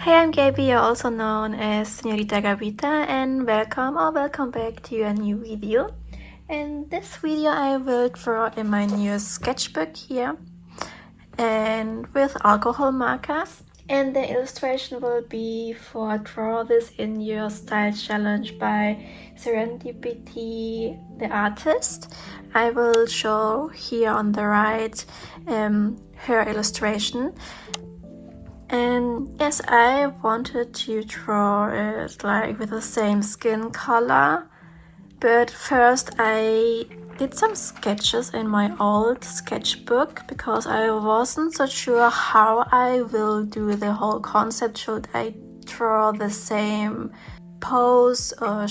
Hey, I'm Gaby, also known as Señorita Gabita, and welcome back to a new video. In this video I will draw in my new sketchbook here and with alcohol markers, and the illustration will be for Draw This in Your Style challenge by Serendipitytheartist. I will show here on the right her illustration. And yes, I wanted to draw it like with the same skin color, but first I did some sketches in my old sketchbook because I wasn't so sure how I will do the whole concept. Should I draw the same pose or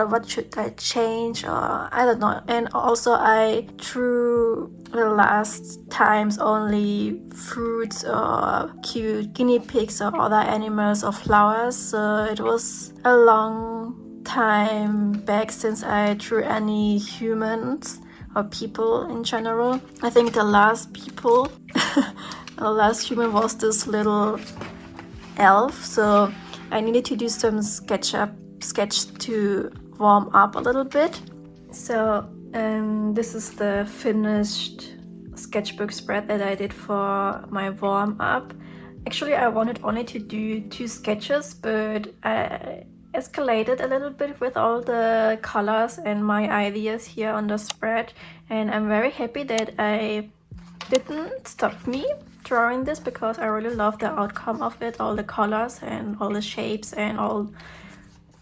what should I change, or I don't know. And also I drew the last times only fruits or cute guinea pigs or other animals or flowers, so it was a long time back since I drew any humans or people in general. I think the last the last human was this little elf, so I needed to do some sketch to warm up a little bit. So this is the finished sketchbook spread that I did for my warm up. Actually, I wanted only to do 2 sketches, but I escalated a little bit with all the colors and my ideas here on the spread, and I'm very happy that I didn't stop me drawing this because I really love the outcome of it, all the colors and all the shapes and all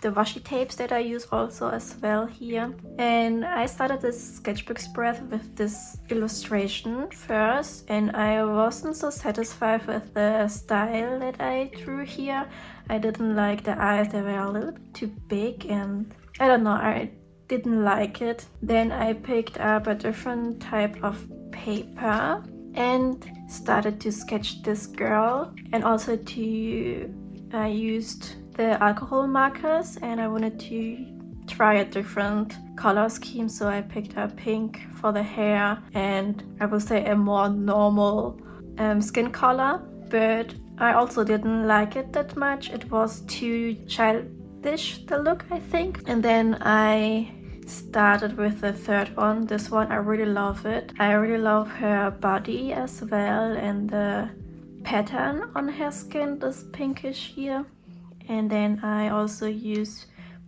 the washi tapes that I use also as well here. And I started this sketchbook spread with this illustration first, and I wasn't so satisfied with the style that I drew here. I didn't like the eyes, they were a little bit too big, and I don't know, I didn't like it. Then I picked up a different type of paper and started to sketch this girl, and also I used the alcohol markers, and I wanted to try a different color scheme, so I picked up pink for the hair and I would say a more normal skin color, but I also didn't like it that much. It was too childish, the look, I think. And then I started with the third one. This one, I really love it. I really love her body as well, and the pattern on her skin, this pinkish here. And then I also used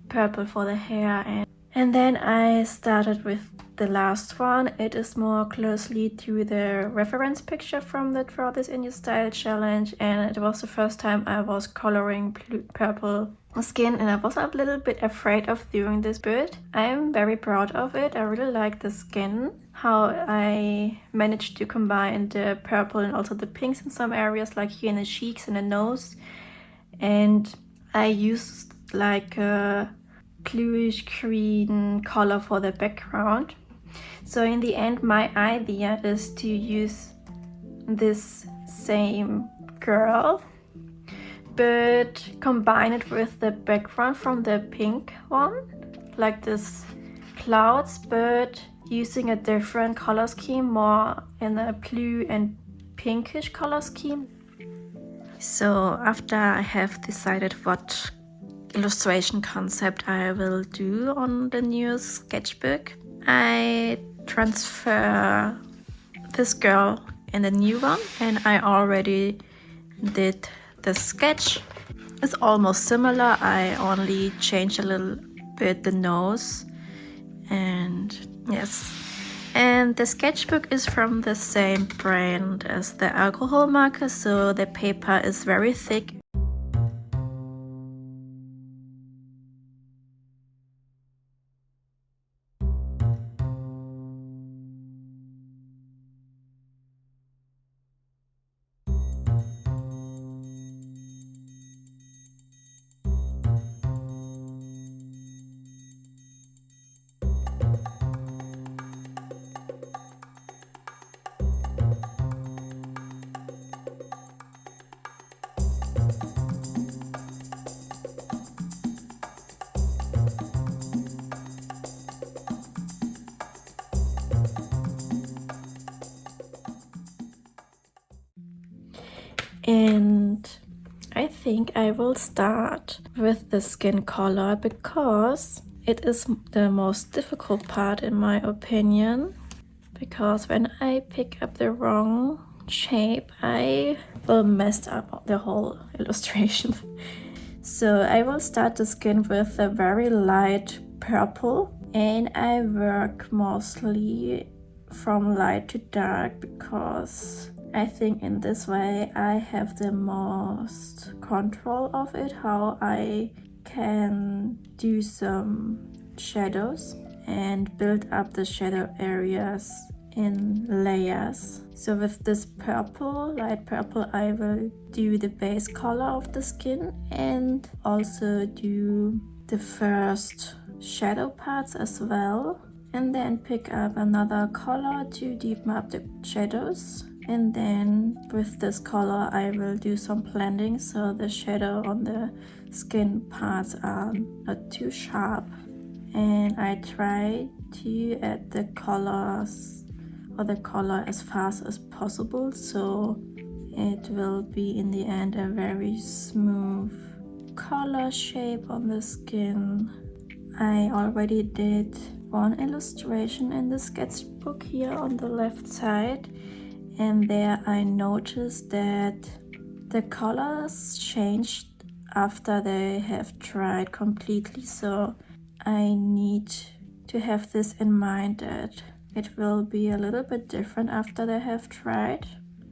purple for the hair, and then I started with the last one. It is more closely to the reference picture from the Draw This in Your Style challenge, and it was the first time I was coloring purple skin, and I was a little bit afraid of doing this, but I'm very proud of it. I really like the skin, how I managed to combine the purple and also the pinks in some areas, like here in the cheeks and the nose. And I used like a bluish green color for the background. So in the end, my idea is to use this same girl, but combine it with the background from the pink one, like this clouds, but using a different color scheme, more in a blue and pinkish color scheme. So after I have decided what illustration concept I will do on the new sketchbook, I transfer this girl in the new one, and I already did the sketch. It's almost similar, I only changed a little bit the nose, and yes. And the sketchbook is from the same brand as the alcohol marker, so the paper is very thick. think I will start with the skin color because it is the most difficult part in my opinion. Because when I pick up the wrong shape, I will mess up the whole illustration. So I will start the skin with a very light purple, and I work mostly from light to dark because I think in this way I have the most control of it, how I can do some shadows and build up the shadow areas in layers. So with this purple, light purple, I will do the base color of the skin and also do the first shadow parts as well, and then pick up another color to deepen up the shadows. And then with this color I will do some blending so the shadow on the skin parts are not too sharp. And I try to add the colors or the color as fast as possible, so it will be in the end a very smooth color shape on the skin. I already did one illustration in the sketchbook here on the left side, and there I noticed that the colors changed after they have dried completely, so I need to have this in mind that it will be a little bit different after they have dried.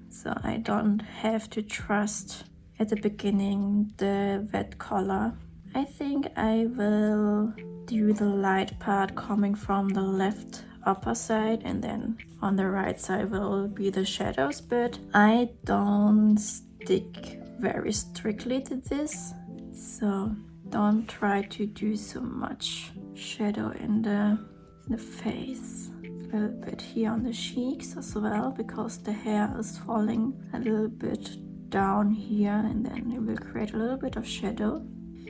So I don't have to trust at the beginning the wet color. I think I will do the light part coming from the left upper side, and then on the right side will be the shadows, but I don't stick very strictly to this, so don't try to do so much shadow in the face. A little bit here on the cheeks as well, because the hair is falling a little bit down here, and then it will create a little bit of shadow.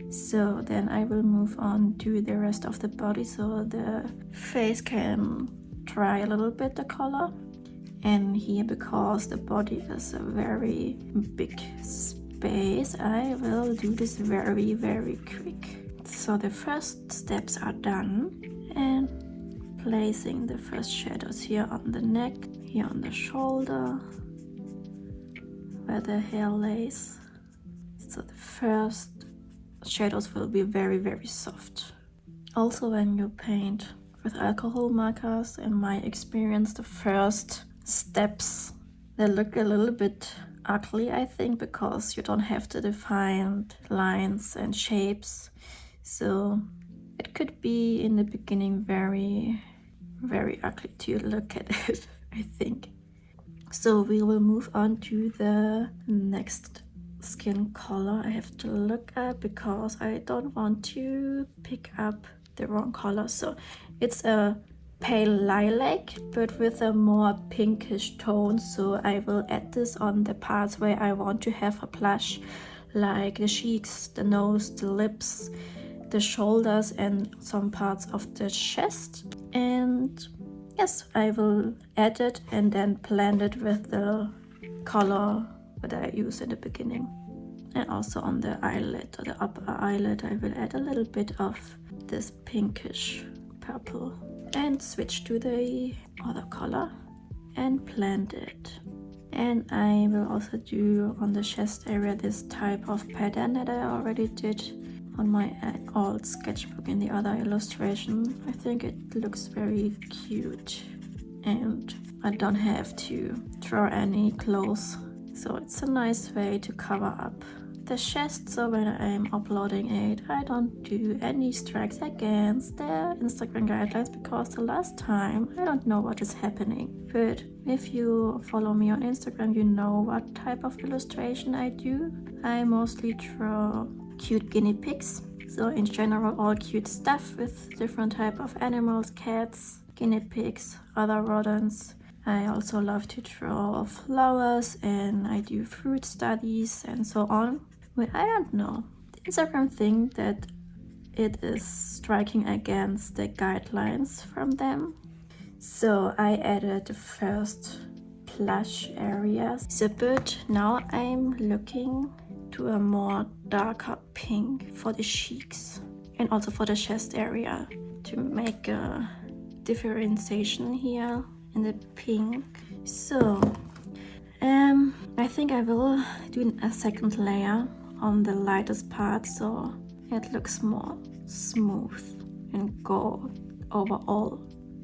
So then I will move on to the rest of the body so the face can dry a little bit the color. And here, because the body is a very big space, I will do this very quick. So the first steps are done, and placing the first shadows here on the neck, here on the shoulder, where the hair lays. So the first shadows will be very soft. Also, when you paint with alcohol markers, in my experience, the first steps, they look a little bit ugly, I think, because you don't have to define lines and shapes. So it could be in the beginning very ugly to look at it, I think. So we will move on to the next skin color. I have to look at because I don't want to pick up the wrong color. So it's a pale lilac but with a more pinkish tone, so I will add this on the parts where I want to have a blush, like the cheeks, the nose, the lips, the shoulders, and some parts of the chest. And yes, I will add it and then blend it with the color that I use in the beginning. And also on the eyelid or the upper eyelid I will add a little bit of this pinkish purple and switch to the other color and blend it. And I will also do on the chest area this type of pattern that I already did on my old sketchbook in the other illustration. I think it looks very cute and I don't have to draw any clothes, so it's a nice way to cover up the chest. So when I'm uploading it, I don't do any strikes against the Instagram guidelines, because the last time I don't know what is happening. But if you follow me on Instagram, you know what type of illustration I do. I mostly draw cute guinea pigs, so in general all cute stuff with different type of animals, cats, guinea pigs, other rodents. I also love to draw flowers and I do fruit studies and so on. But I don't know, the Instagram think that it is striking against the guidelines from them. So I added the first plush areas. So but now I'm looking to a more darker pink for the cheeks and also for the chest area to make a differentiation here in the pink. So I think I will do a second layer on the lightest part so it looks more smooth and go over all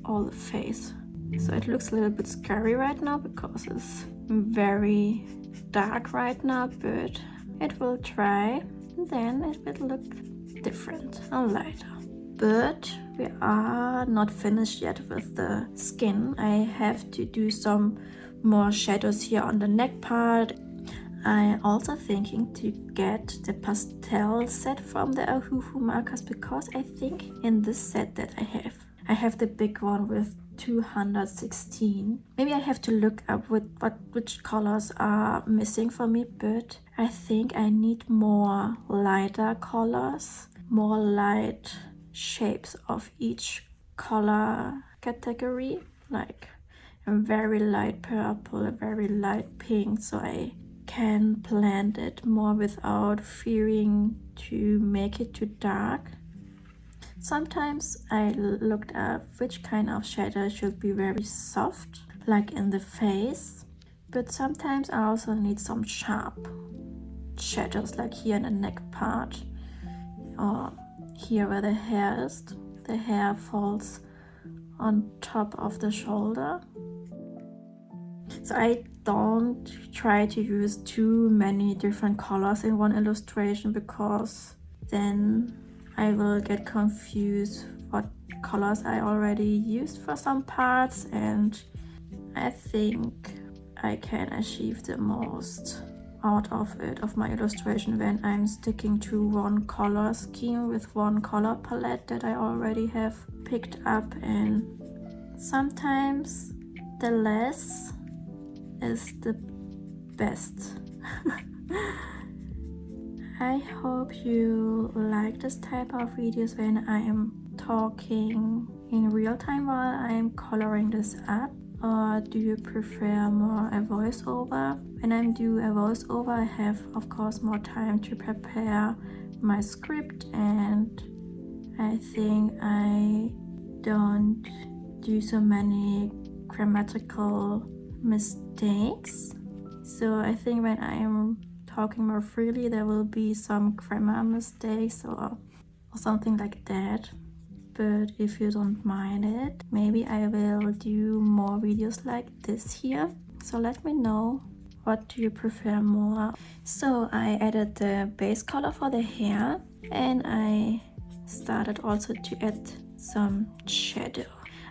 the face. So it looks a little bit scary right now because it's very dark right now, but it will dry and then it will look different and lighter. But we are not finished yet with the skin. I have to do some more shadows here on the neck part. I'm also thinking to get the pastel set from the Ohuhu Markers because I think in this set that I have the big one with 216. Maybe I have to look up which colors are missing for me, but I think I need more lighter colors, more light shapes of each color category, like a very light purple, a very light pink, so I can blend it more without fearing to make it too dark. Sometimes I looked up which kind of shadow should be very soft, like in the face, but sometimes I also need some sharp shadows, like here in the neck part or here where the hair is. The hair falls on top of the shoulder. So I don't try to use too many different colors in one illustration because then I will get confused what colors I already used for some parts, and I think I can achieve the most out of it, of my illustration, when I'm sticking to one color scheme with one color palette that I already have picked up. And sometimes the less is the best. I hope you like this type of videos when I am talking in real time while I am coloring this up, or do you prefer more a voiceover? When I do a voiceover, I have of course more time to prepare my script, and I think I don't do so many grammatical mistakes. So I think when I am talking more freely there will be some grammar mistakes or something like that. But if you don't mind it, maybe I will do more videos like this here. So let me know, what do you prefer more? So I added the base color for the hair, and I started also to add some shadow.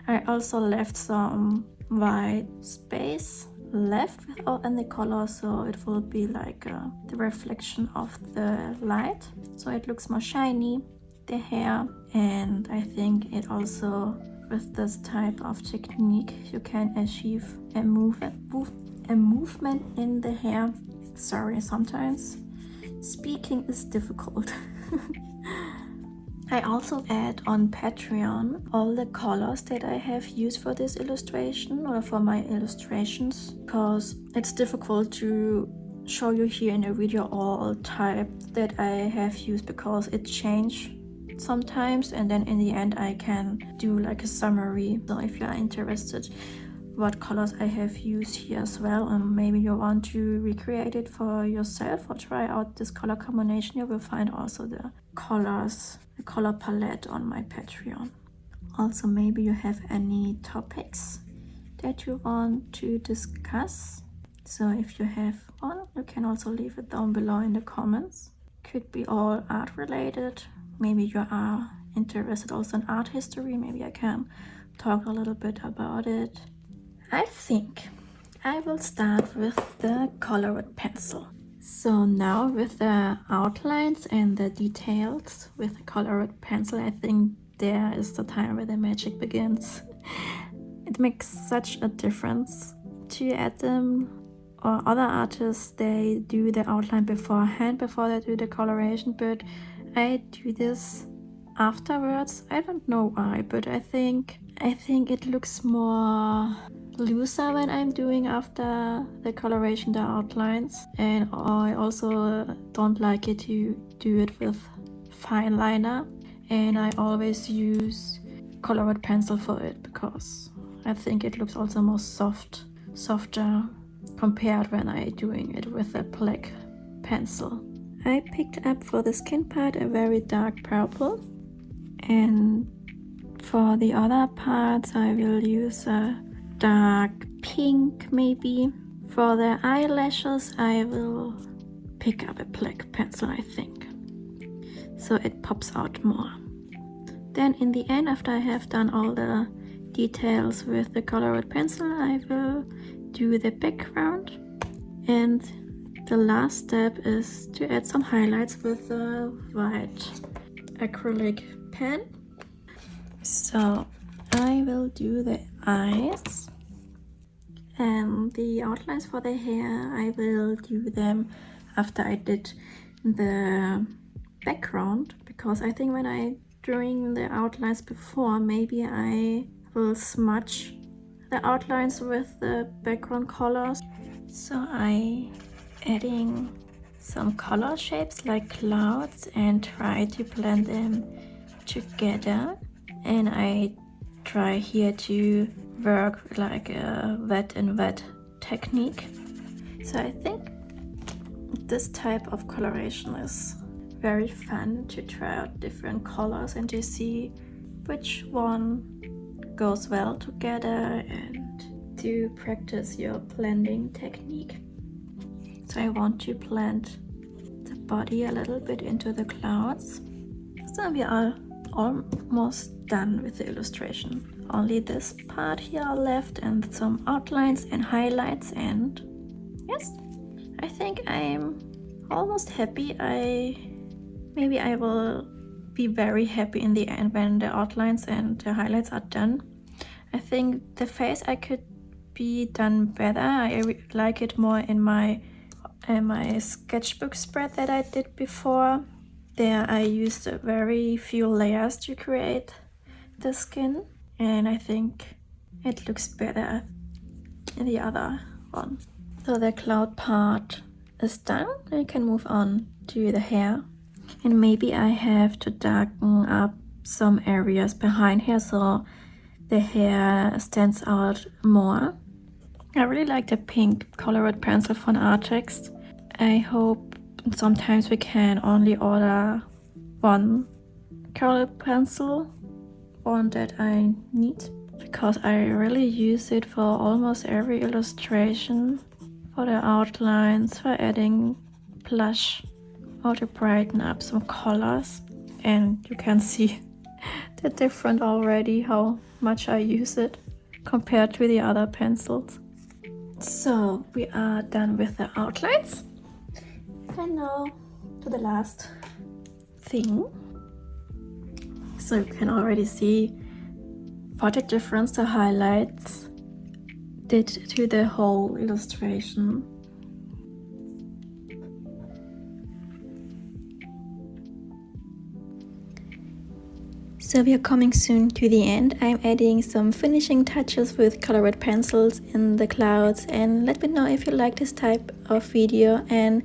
I also left some white space left without any color, so it will be like the reflection of the light, so it looks more shiny, the hair. And I think it also, with this type of technique, you can achieve a movement in the hair. Sorry, sometimes speaking is difficult. I also add on Patreon all the colors that I have used for this illustration or for my illustrations, because it's difficult to show you here in a video all types that I have used because it changes sometimes, and then in the end I can do like a summary. So if you are interested what colors I have used here as well, and maybe you want to recreate it for yourself or try out this color combination, you will find also the colors, the color palette on my Patreon. Also, maybe you have any topics that you want to discuss. So if you have one, you can also leave it down below in the comments. Could be all art related. Maybe you are interested also in art history. Maybe I can talk a little bit about it. I think I will start with the color with pencil. So now with the outlines and the details with the color with pencil, I think there is the time where the magic begins. It makes such a difference to add them. Or other artists, they do the outline beforehand before they do the coloration, but I do this afterwards. I don't know why, but I think it looks more looser when I'm doing after the coloration, the outlines, and I also don't like it to do it with fine liner, and I always use colored pencil for it because I think it looks also more softer compared when I doing it with a black pencil. I picked up for the skin part a very dark purple, and for the other parts I will use a dark pink maybe. For the eyelashes I will pick up a black pencil, I think, so it pops out more. Then in the end, after I have done all the details with the colored pencil, I will do the background, and the last step is to add some highlights with a white acrylic pen. So I will do the eyes, and the outlines for the hair I will do them after I did the background, because I think when I drawing the outlines before, maybe I will smudge the outlines with the background colors. So I adding some color shapes like clouds and try to blend them together, and I try here to work like a wet and wet technique. So I think this type of coloration is very fun to try out different colors and to see which one goes well together, and to practice your blending technique. So I want to blend the body a little bit into the clouds. So we are almost done with the illustration. Only this part here left and some outlines and highlights, and yes, I think I'm almost happy. Maybe I will be very happy in the end when the outlines and the highlights are done. I think the face I could be done better. I like it more in my sketchbook spread that I did before. There I used very few layers to create the skin, and I think it looks better in the other one. So the cloud part is done. I can move on to the hair, and maybe I have to darken up some areas behind here so the hair stands out more. I really like the pink colored pencil from Artex. I hope sometimes we can only order one colored pencil, one that I need, because I really use it for almost every illustration, for the outlines, for adding blush, or to brighten up some colors. And you can see the difference already, how much I use it compared to the other pencils. So we are done with the outlines, and now to the last thing. So you can already see what a difference the highlights did to the whole illustration. So we are coming soon to the end. I'm adding some finishing touches with colored pencils in the clouds, and let me know if you like this type of video, and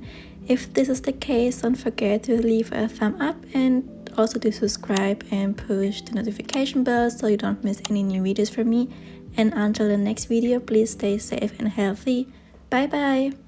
if this is the case, don't forget to leave a thumb up and also to subscribe and push the notification bell so you don't miss any new videos from me. And until the next video, please stay safe and healthy. Bye bye!